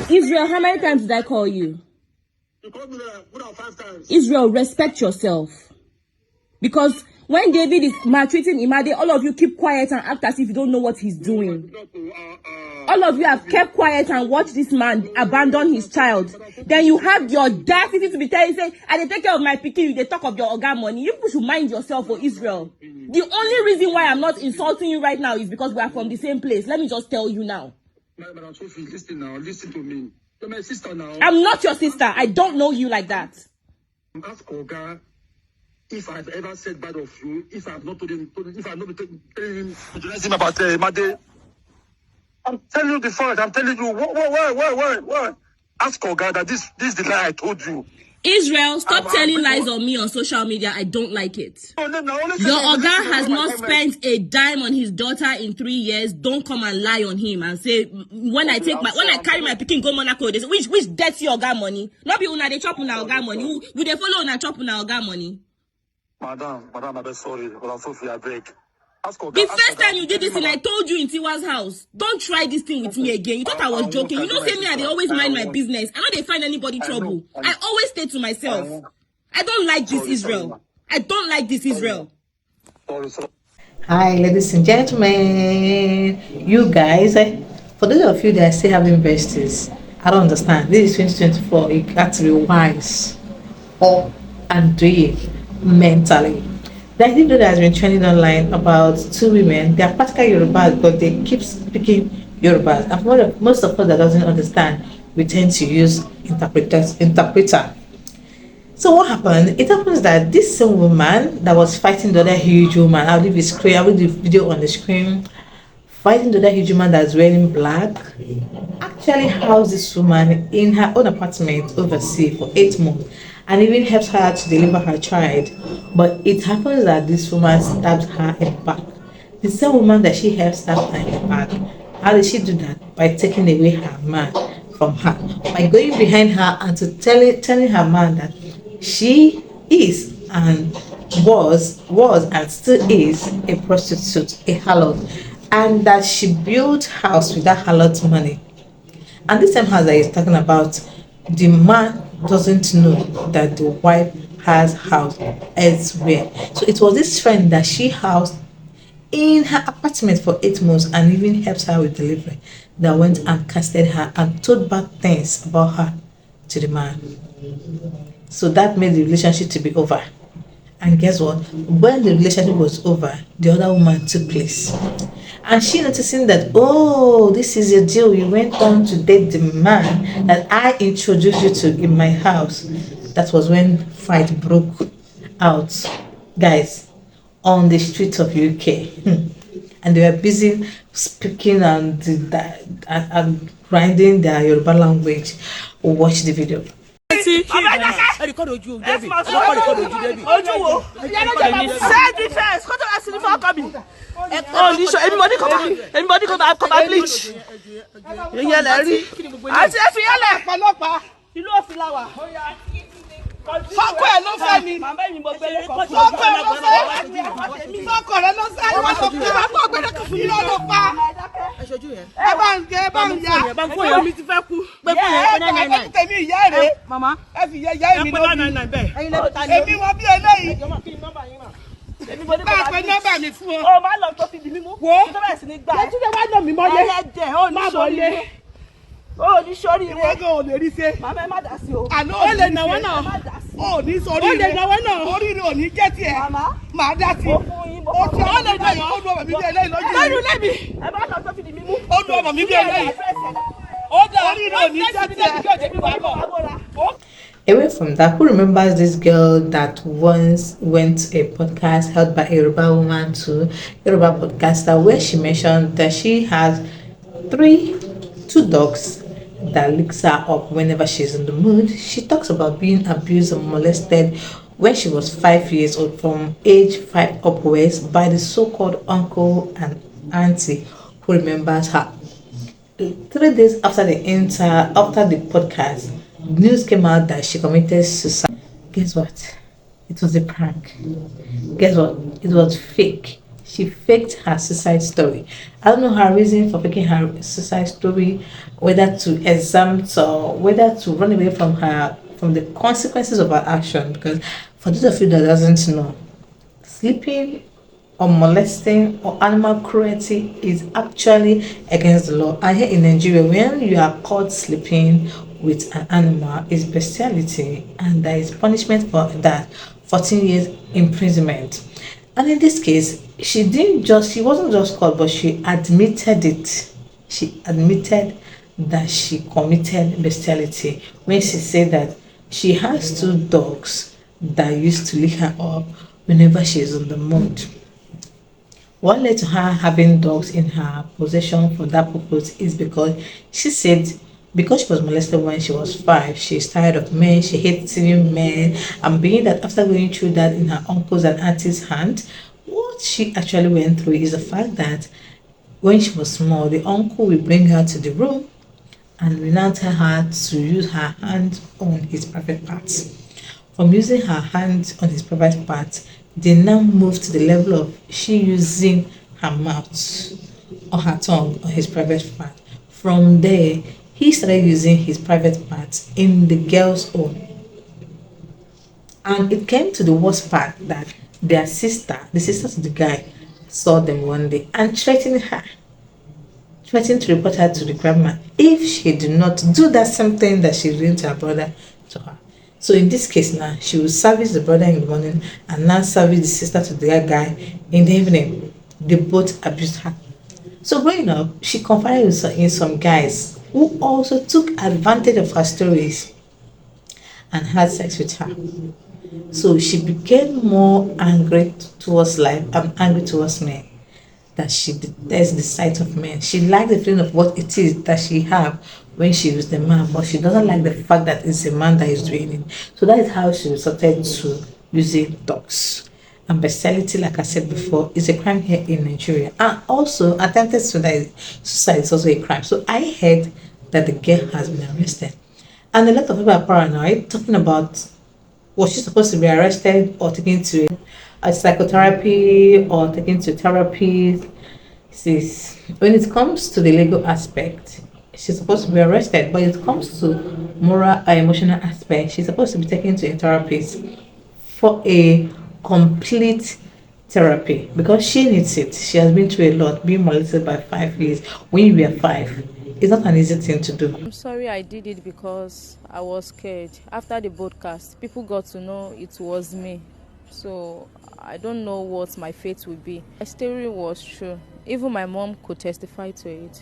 Israel, how many times did I call you? You called me 5 times. Israel, respect yourself. Because when David is maltreating Imade, all of you keep quiet and act as if you don't know what he's doing. All of you have kept quiet and watched this man abandon his child. Then you have the audacity to be telling, say, I dey take care of my pikin, they talk of your organ money. You should mind yourself for Israel. The only reason why I'm not insulting you right now is because we are from the same place. Let me just tell you now. Madam Sophie, listen now. Listen to me. You're my sister now. I'm not your sister. I don't know you like that. Ask Oga if I've ever said bad of you, if I've not told him, if I've not been telling him about Made. I'm telling you the fact. I'm telling you. What? Ask Oga that this is the lie I told you. Israel, stop telling lies on me on social media. I don't like it. Your Oga has not spent a dime on his daughter in 3 years. Don't come and lie on him and say when I carry my pikin go Monaco, they say, which dirty Oga money? Not be una they chop una Oga money. We they follow una chop una Oga money. Madam, I'm sorry. Madam Sophia, I beg. The first time you did this thing, I told you in Tiwa's house, don't try this thing with me again. You thought I was joking. You don't say me, I always mind my business. I know they find anybody trouble. I always stay to myself. I don't like this Israel. I don't like this Israel. Hi, ladies and gentlemen. You guys, for those of you that are still having besties, I don't understand. This is 2024. You got to be wise up and do it mentally. The video that has been trending online about two women, they are practically Yorubas, but they keep speaking Yorubas. And for most of us that doesn't understand, we tend to use interpreter. So what happened? It happens that this same woman that was fighting the other huge woman, I'll leave the video on the screen, fighting the other huge woman that's wearing black, actually housed this woman in her own apartment overseas for 8 months. And even helps her to deliver her child. But it happens that this woman stabbed her in the back. The same woman that she helped stab her in the back. How did she do that? By taking away her man from her. By going behind her and to telling her man that she is and was and still is a prostitute, a harlot. And that she built house with that harlot money. And this same house that he's talking about, the man doesn't know that the wife has house elsewhere. So it was this friend that she housed in her apartment for 8 months and even helped her with delivery that went and casted her and told bad things about her to the man. So that made the relationship to be over. And guess what? When the relationship was over, the other woman took place. And she noticing that, oh, this is a deal. You went on to date the man that I introduced you to in my house. That was when fight broke out, guys, on the streets of UK. And they were busy speaking and grinding their Yoruba language. Watch the video. Everybody come back bleach. Fọ́kọ̀ ẹ̀ ló fẹ́ ni. Fọ́kọ̀ ẹ̀ ló fẹ́. Fọ́kọ̀ rẹ̀ ló fẹ́. Ìwọ sọ pé wàá kọ́ ọ̀gbẹ́dẹ́ kò fún irọ́ ló pa. Ẹ bá ń gé ẹ bá ń ya. Fóònù mi ti fẹ́ kú. Ẹ fẹ́ tẹ̀mí ìyá rẹ̀. Ẹ fi ìyá mi lóbi. Èmi wọ bí eléyìí. Bá a pe nọ́mbà mi fún ọ. O máa lọ tó fi di mímú. Wo. Jẹ́júdẹ̀ wá nà mí mọ́lé. Má bọ̀lé. O ní sórí rẹ. Ìwọ gan ò lè rí ṣe. Màmá ẹ má dà sí o. Àná ó lè náwó náà. Ó ní sórí rẹ. Ó lè náwó náà. Orí rẹ ò ní jẹ́ tiẹ̀. Màá dá sí. Ó ti ó lè dá yìí. Ó lu ọmọ mi bí eléyìí lójú. Lẹ́nu lẹ́bi. Ẹ bá lọ tó fi di mímú. Ó lu ọmọ mi bí eléyìí. Ó dà orí rẹ ò ní jẹ́ tiẹ̀. Away from that, who remembers this girl that once went to a podcast held by a Yoruba woman to Yoruba podcaster where she mentioned that she has two dogs that licks her up whenever she's in the mood. She talks about being abused and molested when she was 5 years old from age 5 upwards by the so-called uncle and auntie who remembers her. 3 days after the podcast, news came out that she committed suicide. Guess what? It was a prank. Guess what? It was fake. she faked her suicide story. I don't know her reason for faking her suicide story, whether to exempt or whether to run away from the consequences of her action. Because for those of you that doesn't know, sleeping or molesting or animal cruelty is actually against the law. And here in Nigeria, when you are caught sleeping with an animal, is bestiality, and there is punishment for that, 14 years imprisonment. And in this case, she wasn't just caught, but she admitted it. She admitted that she committed bestiality when she said that she has two dogs that used to lick her up whenever she is on the mood. What led to her having dogs in her possession for that purpose is because she said because she was molested when she was 5, she's tired of men, she hates seeing men, and being that after going through that in her uncles and aunties' hand, what she actually went through is the fact that when she was small, the uncle will bring her to the room and will now tell her to use her hand on his private parts. From using her hand on his private parts, they now moved to the level of she using her mouth or her tongue on his private part. From there, he started using his private parts in the girl's own. And it came to the worst part that their sister, the sister to the guy, saw them one day and threatened to report her to the grandma if she did not do that same thing that she did to her brother to her. So in this case now, she will service the brother in the morning and now service the sister to the other guy in the evening. They both abused her. So growing up, she confided in some guys who also took advantage of her stories and had sex with her. So she became more angry towards life and angry towards men. That she detests the sight of men. She likes the feeling of what it is that she have when she is the man, but she doesn't like the fact that it's a man that is doing it. So that is how she resorted to using dogs. And bestiality, like I said before, is a crime here in Nigeria. And also attempted suicide is also a crime. So I heard that the girl has been arrested. And a lot of people are paranoid, talking about was she supposed to be arrested or taken to a psychotherapy or taken to therapy? Sis, when it comes to the legal aspect, she's supposed to be arrested, but it comes to moral or emotional aspect, she's supposed to be taken to a therapist for a complete therapy because she needs it. She has been through a lot, being molested by 5 years when you were 5. It's not an easy thing to do. I'm sorry I did it because I was scared. After the broadcast, people got to know it was me. So I don't know what my fate will be. My story was true. Even my mom could testify to it.